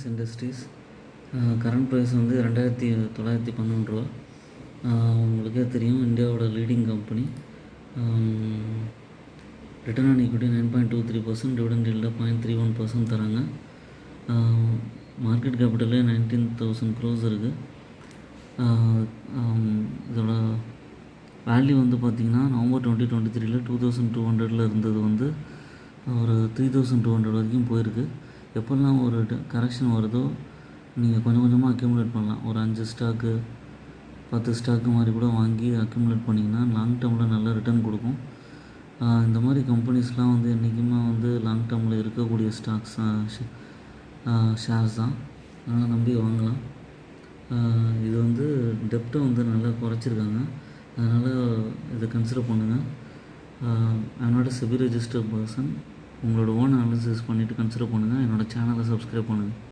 Reliance industries current price வந்து 2911 ரூபா. உங்களுக்கே தெரியும், இந்தியாவோட leading company. Return on equity 9.23%, dividend yield 0.31% தராங்க. மார்க்கெட் கேபிட்டலே 19,000 crores இருக்குது. இதோட வேல்யூ வந்து பார்த்திங்கன்னா நவம்பர் 2023 2200 இருந்தது வந்து ஒரு 3200 வரைக்கும் போயிருக்கு. எப்போல்லாம் ஒரு கரெக்ஷன் வருதோ நீங்கள் கொஞ்சம் கொஞ்சமாக அக்யூமுலேட் பண்ணலாம். ஒரு 5 ஸ்டாக்கு 10 ஸ்டாக்கு மாதிரி கூட வாங்கி அக்யூமுலேட் பண்ணிங்கன்னா லாங் டேர்மில் நல்ல ரிட்டர்ன் கொடுக்கும். இந்த மாதிரி கம்பெனிஸ்லாம் வந்து என்றைக்குமே வந்து லாங் டேர்மில் இருக்கக்கூடிய ஸ்டாக்ஸ் ஷேர்ஸ் தான். அதனால் நம்பி வாங்கலாம். இது வந்து டெப்ட்டை வந்து நல்லா குறைச்சிருக்காங்க. அதனால் இதை கன்சிடர் பண்ணுங்கள். I'm not SEBI registered person. உங்களோட ஓன் அனாலிசிஸ் பண்ணிவிட்டு கன்சிடர் பண்ணுங்கள். என்னோடய சேனலை சப்ஸ்கிரைப் பண்ணுங்கள்.